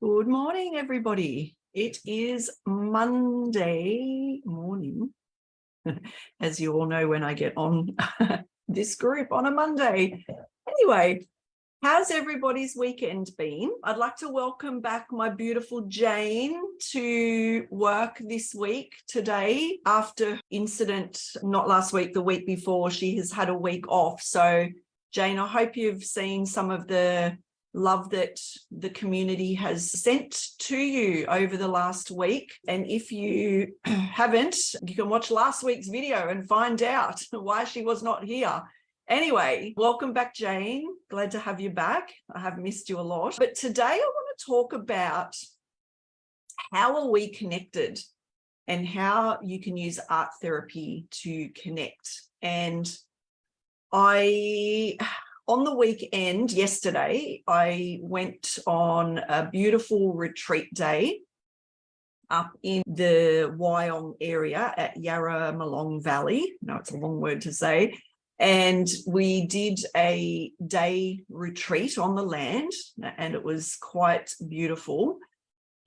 Good morning, everybody. It is Monday morning, as you all know when I get on this group on a Monday. Anyway, how's everybody's weekend been? I'd like to welcome back my beautiful Jane to work this week today after incident, not last week, the week before. She has had a week off. So, Jane, I hope you've seen some of the love that the community has sent to you over the last week. And if you haven't, you can watch last week's video and find out why she was not here. Anyway, welcome back, Jane. Glad to have you back. I have missed you a lot. But today I want to talk about how are we connected and how you can use art therapy to connect. And on the weekend, yesterday, I went on a beautiful retreat day up in the Wyong area at Yarramalong Valley. No, it's a long word to say. And we did a day retreat on the land, and it was quite beautiful.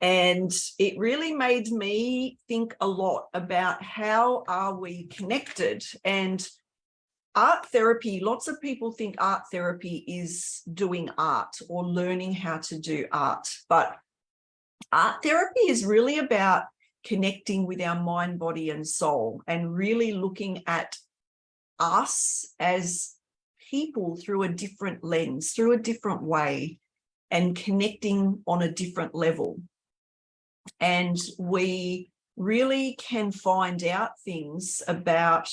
And it really made me think a lot about how are we connected. And art therapy, lots of people think art therapy is doing art or learning how to do art, but art therapy is really about connecting with our mind, body, and soul, and really looking at us as people through a different lens, through a different way, and connecting on a different level. And we really can find out things about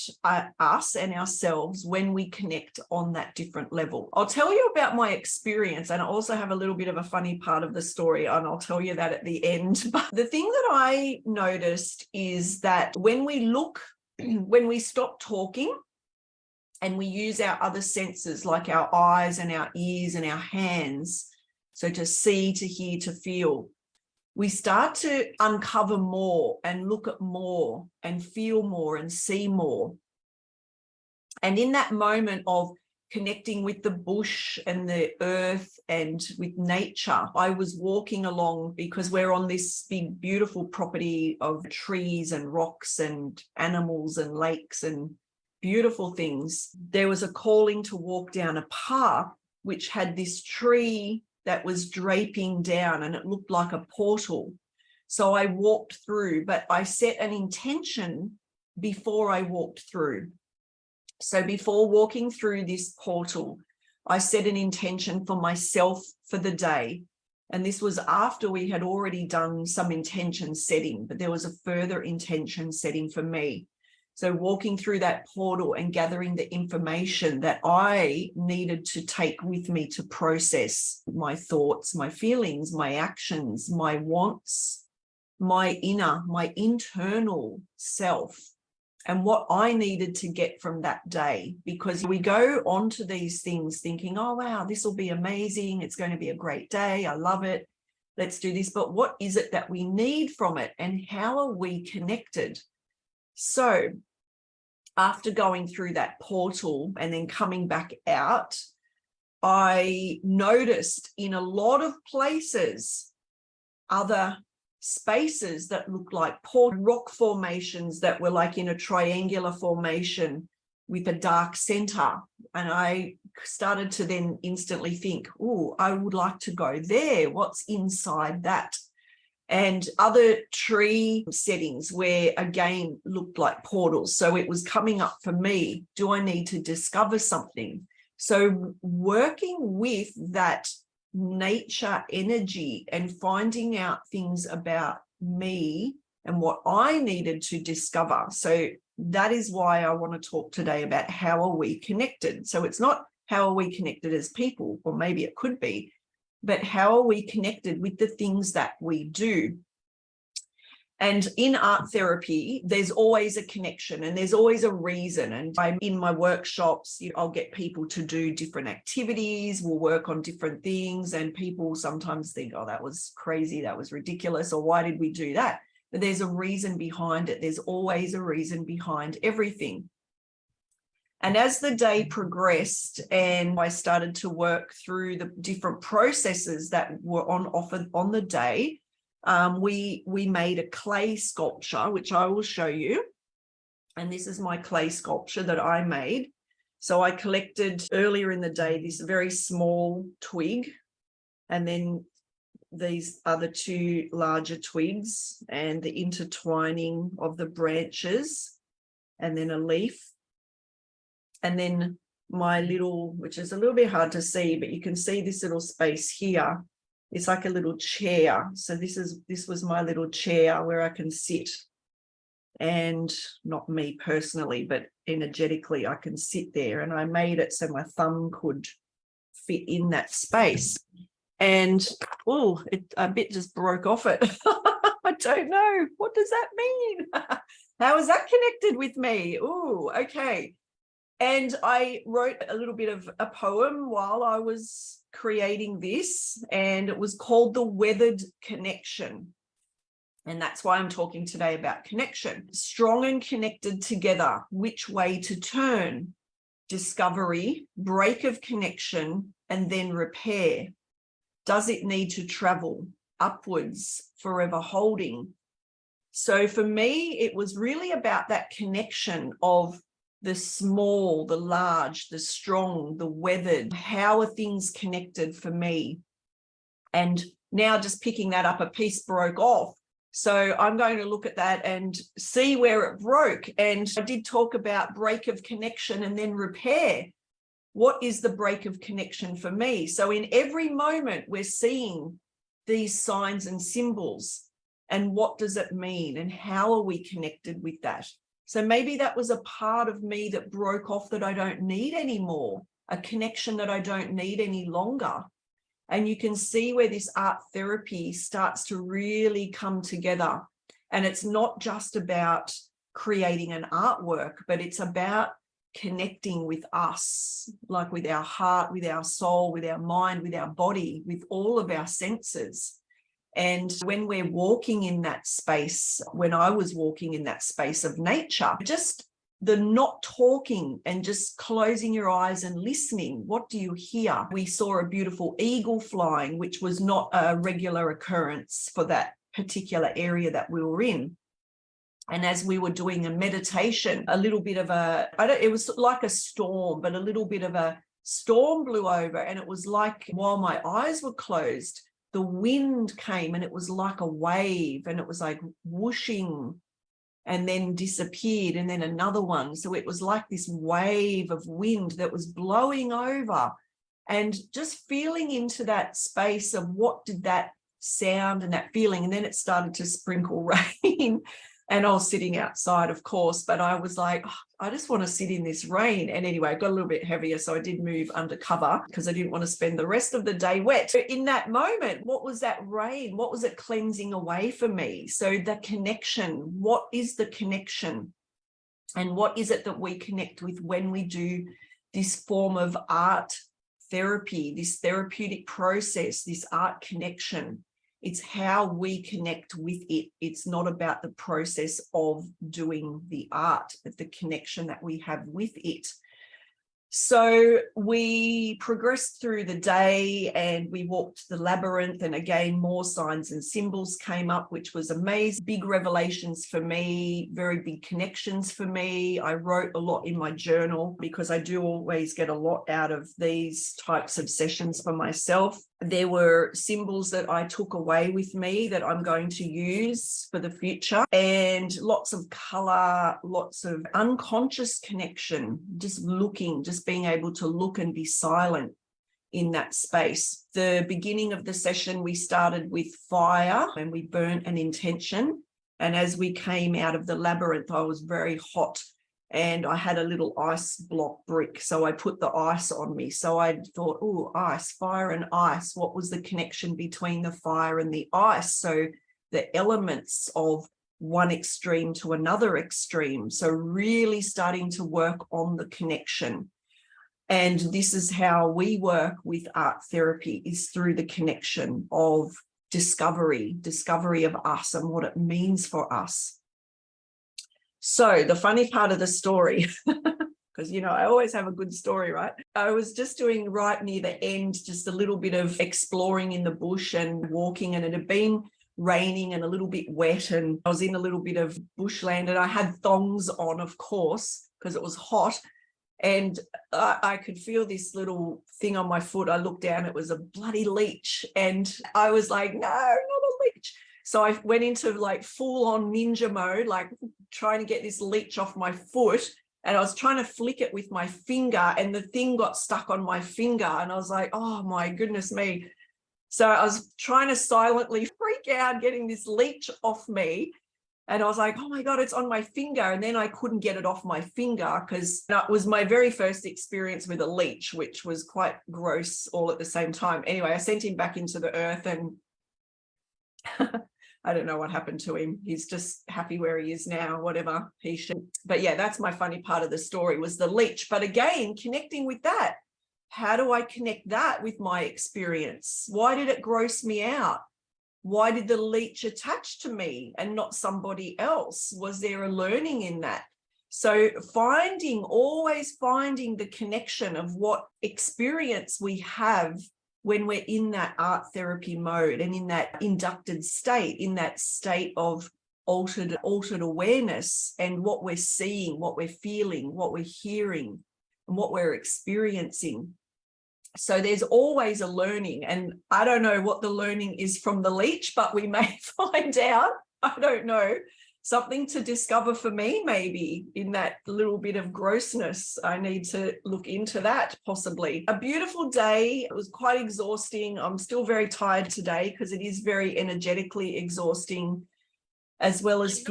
us and ourselves when we connect on that different level. I'll tell you about my experience, and I also have a little bit of a funny part of the story, and I'll tell you that at the end. But the thing that I noticed is that when we stop talking and we use our other senses like our eyes and our ears and our hands, so to see, to hear, to feel, we start to uncover more and look at more and feel more and see more. And in that moment of connecting with the bush and the earth and with nature, I was walking along, because we're on this big, beautiful property of trees and rocks and animals and lakes and beautiful things. There was a calling to walk down a path which had this tree that was draping down, and it looked like a portal. So I walked through, but I set an intention before I walked through. So before walking through this portal, I set an intention for myself for the day. And this was after we had already done some intention setting, but there was a further intention setting for me. So walking through that portal and gathering the information that I needed to take with me to process my thoughts, my feelings, my actions, my wants, my internal self, and what I needed to get from that day. Because we go onto these things thinking, oh, wow, this will be amazing. It's going to be a great day. I love it. Let's do this. But what is it that we need from it? And how are we connected? So after going through that portal and then coming back out, I noticed in a lot of places other spaces that looked like rock formations that were like in a triangular formation with a dark center. And I started to then instantly think, oh, I would like to go there. What's inside that? And other tree settings where, again, looked like portals. So it was coming up for me, do I need to discover something? So working with that nature energy and finding out things about me and what I needed to discover. So that is why I want to talk today about how are we connected. So it's not how are we connected as people, or maybe it could be, but how are we connected with the things that we do? And in art therapy, there's always a connection and there's always a reason. And in my workshops, I'll get people to do different activities. We'll work on different things. And people sometimes think, oh, that was crazy. That was ridiculous. Or why did we do that? But there's a reason behind it. There's always a reason behind everything. And as the day progressed and I started to work through the different processes that were on offer on the day, we made a clay sculpture, which I will show you. And this is my clay sculpture that I made. So I collected earlier in the day this very small twig, and then these other two larger twigs, and the intertwining of the branches, and then a leaf. And then my little, which is a little bit hard to see, but you can see this little space here. It's like a little chair. So this was my little chair where I can sit. And not me personally, but energetically, I can sit there. And I made it so my thumb could fit in that space. And, oh, a bit just broke off it. I don't know. What does that mean? How is that connected with me? Oh, okay. And I wrote a little bit of a poem while I was creating this, and it was called The Weathered Connection. And that's why I'm talking today about connection. Strong and connected together, which way to turn? Discovery, break of connection, and then repair. Does it need to travel upwards, forever holding? So for me, it was really about that connection of the small, the large, the strong, the weathered. How are things connected for me? And now just picking that up, a piece broke off. So I'm going to look at that and see where it broke. And I did talk about break of connection and then repair. What is the break of connection for me? So in every moment, we're seeing these signs and symbols. And what does it mean? And how are we connected with that? So maybe that was a part of me that broke off that I don't need anymore, a connection that I don't need any longer. And you can see where this art therapy starts to really come together. And it's not just about creating an artwork, but it's about connecting with us, like with our heart, with our soul, with our mind, with our body, with all of our senses. And when we're walking in that space, when I was walking in that space of nature, just the not talking and just closing your eyes and listening. What do you hear? We saw a beautiful eagle flying, which was not a regular occurrence for that particular area that we were in. And as we were doing a meditation, a little bit of it was like a storm, but a little bit of a storm blew over. And it was like, while my eyes were closed, the wind came and it was like a wave, and it was like whooshing and then disappeared, and then another one. So it was like this wave of wind that was blowing over, and just feeling into that space of what did that sound and that feeling. And then it started to sprinkle rain. And I was sitting outside, of course, but I was like, oh, I just want to sit in this rain. And anyway, it got a little bit heavier, so I did move under cover because I didn't want to spend the rest of the day wet. So in that moment, what was that rain? What was it cleansing away for me? So the connection, what is the connection? And what is it that we connect with when we do this form of art therapy, this therapeutic process, this art connection? It's how we connect with it. It's not about the process of doing the art, but the connection that we have with it. So we progressed through the day and we walked the labyrinth, and again, more signs and symbols came up, which was amazing. Big revelations for me, very big connections for me. I wrote a lot in my journal because I do always get a lot out of these types of sessions for myself. There were symbols that I took away with me that I'm going to use for the future, and lots of color, lots of unconscious connection, just looking, just being able to look and be silent in that space. The beginning of the session, we started with fire and we burnt an intention. And as we came out of the labyrinth, I was very hot. And I had a little ice block brick, so I put the ice on me. So I thought, oh, ice, fire and ice. What was the connection between the fire and the ice? So the elements of one extreme to another extreme. So really starting to work on the connection. And this is how we work with art therapy, is through the connection of discovery of us and what it means for us. So the funny part of the story, because because, I always have a good story, right? I was just doing right near the end, just a little bit of exploring in the bush and walking, and it had been raining and a little bit wet, and I was in a little bit of bushland, and I had thongs on, of course, because it was hot. And I could feel this little thing on my foot. I looked down, it was a bloody leech. And I was like, no, not a leech. So I went into like full on ninja mode, like trying to get this leech off my foot. And I was trying to flick it with my finger, and the thing got stuck on my finger. And I was like, oh my goodness me. So I was trying to silently freak out getting this leech off me. And I was like, oh my God, it's on my finger. And then I couldn't get it off my finger because it was my very first experience with a leech, which was quite gross all at the same time. Anyway, I sent him back into the earth, and I don't know what happened to him. He's just happy where he is now, whatever he should. But yeah, that's my funny part of the story, was the leech. But again, connecting with that, how do I connect that with my experience? Why did it gross me out? Why did the leech attach to me and not somebody else? Was there a learning in that? So always finding the connection of what experience we have when we're in that art therapy mode and in that inducted state, in that state of altered awareness, and what we're seeing, what we're feeling, what we're hearing, and what we're experiencing. So there's always a learning, and I don't know what the learning is from the leech, but we may find out. I don't know. Something to discover for me, maybe, in that little bit of grossness. I need to look into that, possibly. A beautiful day. It was quite exhausting. I'm still very tired today because it is very energetically exhausting, as well as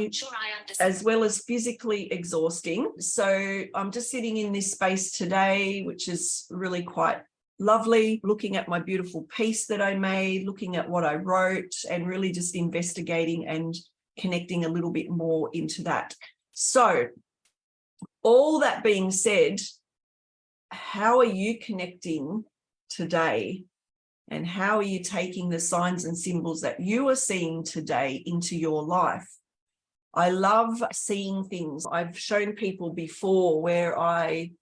physically exhausting. So I'm just sitting in this space today, which is really quite lovely, looking at my beautiful piece that I made, looking at what I wrote, and really just investigating and connecting a little bit more into that. So all that being said, how are you connecting today? And how are you taking the signs and symbols that you are seeing today into your life? I love seeing things. I've shown people before where I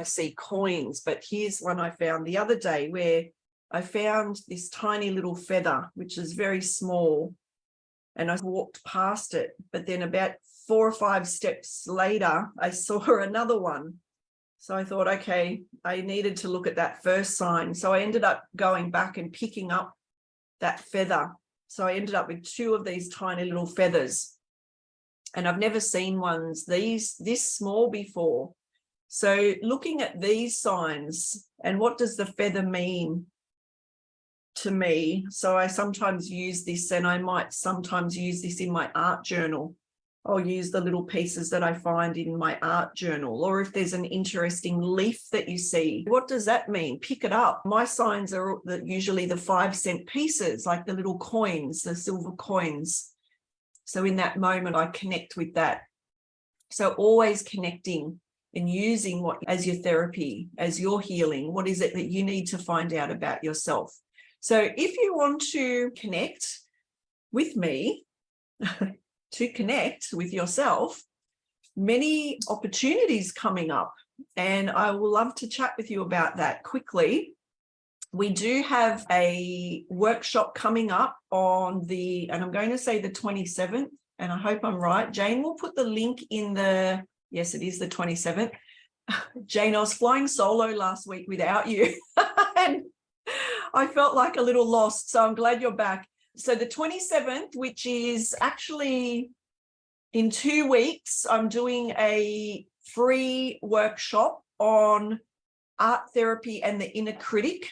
see coins, but here's one I found the other day where I found this tiny little feather, which is very small, and I walked past it. But then about 4 or 5 steps later, I saw another one. So I thought, okay, I needed to look at that first sign. So I ended up going back and picking up that feather. So I ended up with 2 of these tiny little feathers. And I've never seen ones this small before. So looking at these signs, and what does the feather mean to me? So I sometimes use this, and I might sometimes use this in my art journal. I'll use the little pieces that I find in my art journal. Or if there's an interesting leaf that you see, what does that mean? Pick it up. My signs are usually the 5-cent pieces, like the little coins, the silver coins. So in that moment, I connect with that. So always connecting and using what as your therapy, as your healing. What is it that you need to find out about yourself? So if you want to connect with me, to connect with yourself, many opportunities coming up, and I will love to chat with you about that quickly. We do have a workshop coming up on and I'm going to say the 27th, and I hope I'm right. Jane will put the link in yes, it is the 27th. Jane, I was flying solo last week without you, and I felt like a little lost, so I'm glad you're back. So the 27th, which is actually in 2 weeks, I'm doing a free workshop on art therapy and the inner critic.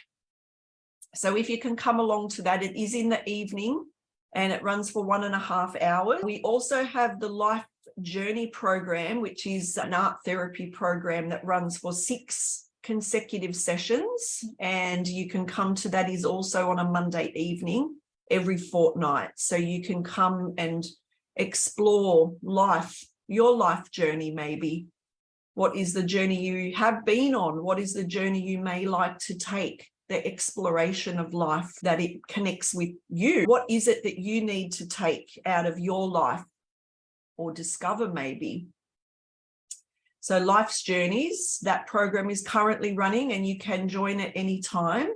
So if you can come along to that, it is in the evening and it runs for 1.5 hours. We also have the Life Journey program, which is an art therapy program that runs for 6 consecutive sessions. And you can come to that, is also on a Monday evening every fortnight. So you can come and explore life, your life journey maybe. What is the journey you have been on? What is the journey you may like to take? The exploration of life, that it connects with you. What is it that you need to take out of your life or discover maybe? So Life's Journeys, that program is currently running and you can join at any time.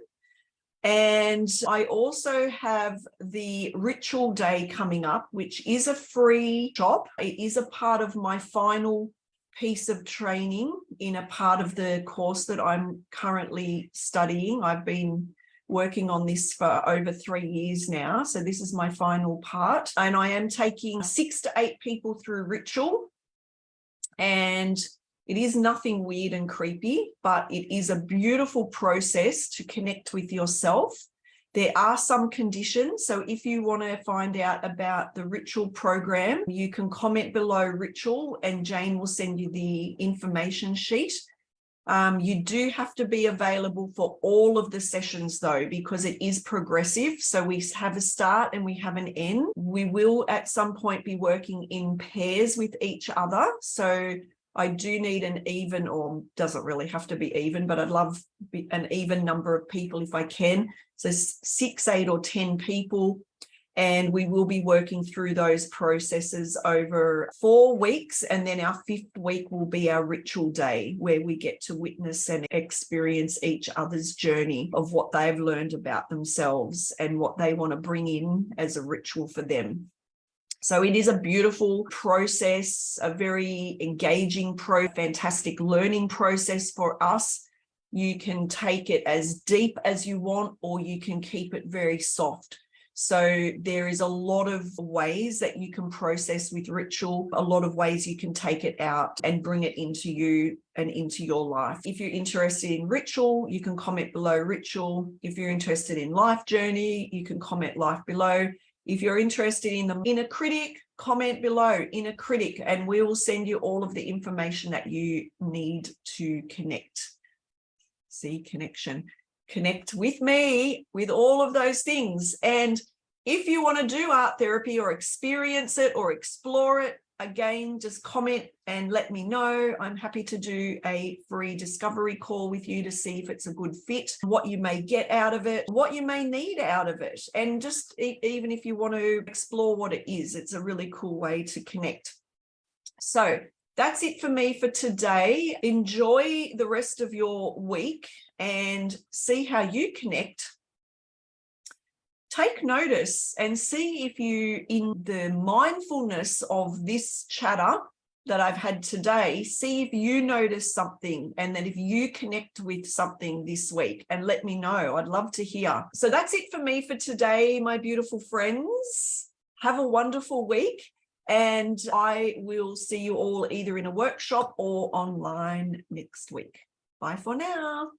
And I also have the Ritual Day coming up, which is a free shop. It is a part of my final piece of training in a part of the course that I'm currently studying. I've been working on this for over 3 years now. So this is my final part. And I am taking 6 to 8 people through Ritual. And it is nothing weird and creepy, but it is a beautiful process to connect with yourself. There are some conditions. So if you want to find out about the Ritual program, you can comment below Ritual and Jane will send you the information sheet. You do have to be available for all of the sessions though, because it is progressive. So we have a start and we have an end. We will at some point be working in pairs with each other. So I do need an even, or doesn't really have to be even, but I'd love an even number of people if I can. So 6, 8 or 10 people. And we will be working through those processes over 4 weeks. And then our 5th week will be our Ritual Day, where we get to witness and experience each other's journey of what they've learned about themselves and what they want to bring in as a ritual for them. So it is a beautiful process, a very engaging, fantastic learning process for us. You can take it as deep as you want, or you can keep it very soft. So there is a lot of ways that you can process with Ritual, a lot of ways you can take it out and bring it into you and into your life. If you're interested in Ritual, you can comment below Ritual. If you're interested in Life Journey, you can comment Life below. If you're interested in the Inner Critic, comment below Inner Critic, and we will send you all of the information that you need to connect. See, connection. Connect with me with all of those things. And if you want to do art therapy or experience it or explore it, again, just comment and let me know. I'm happy to do a free discovery call with you to see if it's a good fit, what you may get out of it, what you may need out of it. And just even if you want to explore what it is, it's a really cool way to connect. So that's it for me for today. Enjoy the rest of your week and see how you connect. Take notice and see if you, in the mindfulness of this chatter that I've had today, see if you notice something and then if you connect with something this week, and let me know. I'd love to hear. So that's it for me for today, my beautiful friends. Have a wonderful week, and I will see you all either in a workshop or online next week. Bye for now.